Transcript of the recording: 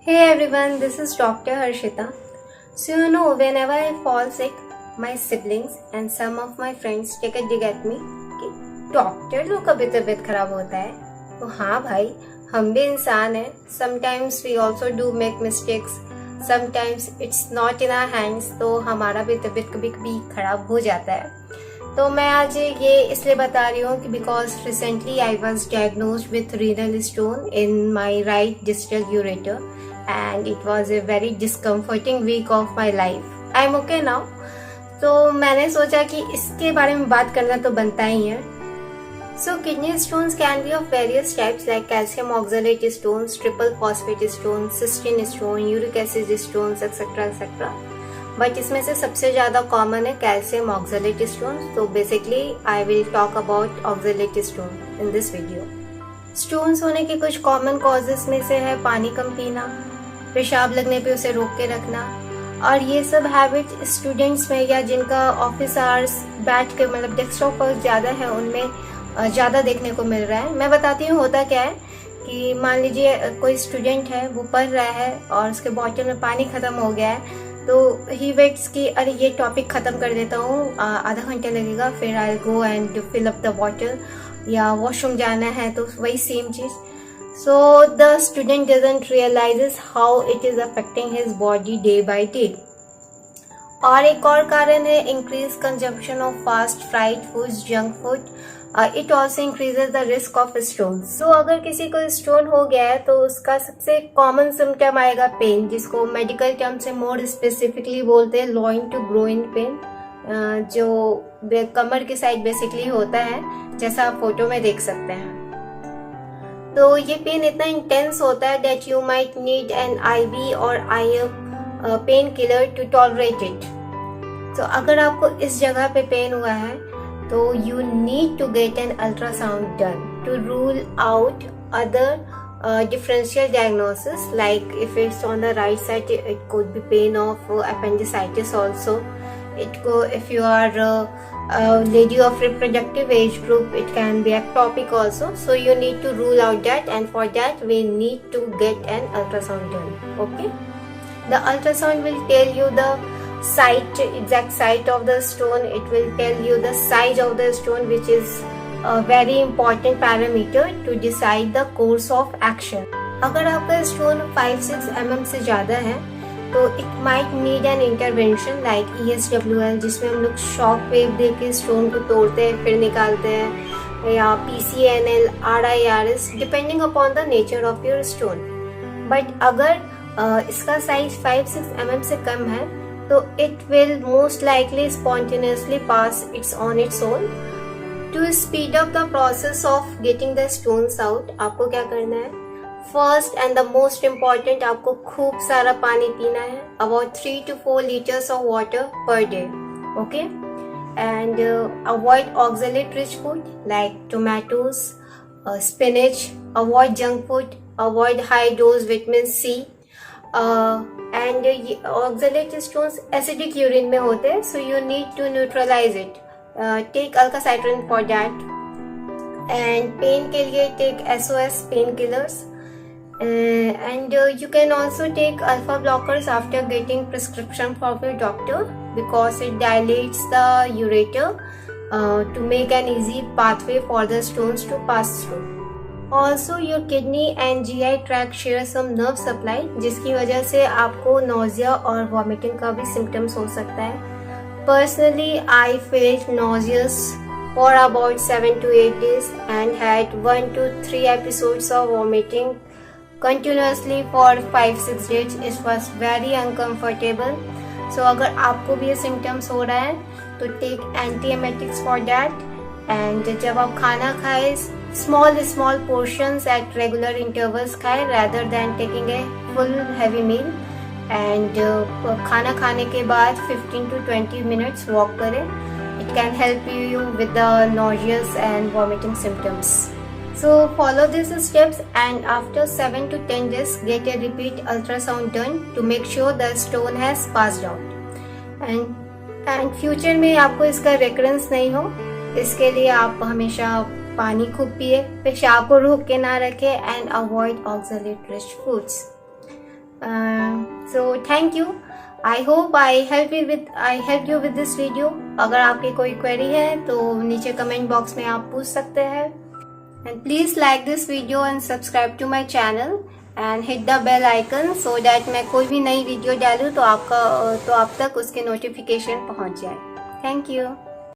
Hey everyone, this is Dr. Harshita. So whenever I fall sick, my siblings and some of my friends take a dig at me कि doctor लोग का भी तबीयत खराब होता है। तो हाँ भाई, हम भी इंसान हैं। Sometimes we also do make mistakes. Sometimes it's not in our hands. तो हमारा भी तबीयत कभी कभी खराब हो जाता है। तो मैं आज ये इसलिए बता रही हूँ कि because recently I was diagnosed with renal stone in my right distal ureter and it was a very discomforting week of my life. I'm okay now. तो मैंने सोचा कि इसके बारे में बात करना तो बनता ही है. So kidney stones can be of various types like calcium oxalate stones, triple phosphate stones, cystine stone, uric acid stones, etc. etc. But इसमें से सबसे ज्यादा कॉमन है कैल्शियम ऑक्सलेट स्टोन. तो basically I will talk about oxalate stone in this video. Stones होने के कुछ common causes में से है पानी कम पीना, पेशाब लगने पे उसे रोक के रखना, और ये सब हैबिट स्टूडेंट्स में या जिनका ऑफिस आवर्स बैठ के मतलब डेस्कटॉप पर ज़्यादा है उनमें ज़्यादा देखने को मिल रहा है. मैं बताती हूँ होता क्या है कि मान लीजिए कोई स्टूडेंट है, वो पढ़ रहा है और उसके बॉटल में पानी ख़त्म हो गया है, तो ही वेट्स कि अरे ये टॉपिक ख़त्म कर देता हूँ, आधा घंटा लगेगा, फिर I go and fill up the bottle, या वॉशरूम जाना है तो वही सेम चीज़. So the student doesn't realizes how it is affecting his body day by day. और एक और कारण है increased consumption of fast fried foods, junk food. It also increases the risk of stones. So अगर किसी को stone हो गया है तो उसका सबसे कॉमन सिम्टम आएगा पेन, जिसको मेडिकल टर्म से मोर स्पेसिफिकली बोलते हैं loin to groin pain, जो कमर की साइड बेसिकली होता है, जैसा आप फोटो में देख सकते हैं. तो ये पेन इतना इंटेंस होता है that you might need an IV और a painkiller to tolerate it. तो अगर आपको इस जगह पे पेन हुआ है तो you need to get an ultrasound done to rule out other differential diagnosis, like if it's on the right side it could be pain of appendicitis also. If you are a lady of reproductive age group, it can be ectopic also. So you need to rule out that, and for that we need to get an ultrasound done. Okay, the ultrasound will tell you the exact site of the stone. It will tell you the size of the stone, which is a very important parameter to decide the course of action. अगर आपका stone 5-6 mm से ज़्यादा है तो it might need an intervention like ESWL, जिसमें हम लोग shock wave दे के स्टोन को तोड़ते हैं फिर निकालते हैं, या PCNL, RIRS, depending upon the nature of your stone. But अगर इसका साइज 5-6 mm से कम है तो it will most likely spontaneously pass its on its own. To speed up the process of getting the stones out, आपको क्या करना है? First and the most important, आपको खूब सारा पानी पीना है, about 3 to 4 liters of water per day. Okay, and avoid oxalate rich food like tomatoes, spinach, avoid junk food, avoid high dose vitamin C, and oxalate stones acidic urine में होते हैं, so you need to neutralize it. Take alka-citrin for that. And pain के लिए take SOS painkillers. And you can also take alpha blockers after getting prescription from your doctor, because it dilates the ureter to make an easy pathway for the stones to pass through. Also your kidney and GI tract share some nerve supply, जिसकी वजह से आपको nausea और vomiting का भी symptoms हो सकता है. Personally I felt nauseous for about 7 to 8 days and had 1 to 3 episodes of vomiting continuously for 5-6 days. It was very uncomfortable. So अगर आपको भी ये symptoms हो रहा है तो take antiemetics for that. And जब आप खाना खाएं small portions at regular intervals खाएं rather than taking a full heavy meal. And खाना खाने के बाद 15 to 20 minutes walk करें. It can help you with the nauseous and vomiting symptoms. So follow these steps, and after 7 to 10 days get a repeat ultrasound done to make sure the stone has passed out. And future में आपको इसका recurrence नहीं हो, इसके लिए आप हमेशा पानी खूब पिए, पेशाब को रोक के ना रखें, and avoid oxalate rich foods. So thank you. I hope I help you with this video. अगर आपकी कोई क्वेरी है तो नीचे कमेंट बॉक्स में आप पूछ सकते हैं. And please like this video and subscribe to my channel and hit the bell icon so that मैं कोई भी नई वीडियो डालूँ तो आप तक उसके नोटिफिकेशन पहुंच जाए. Thank you.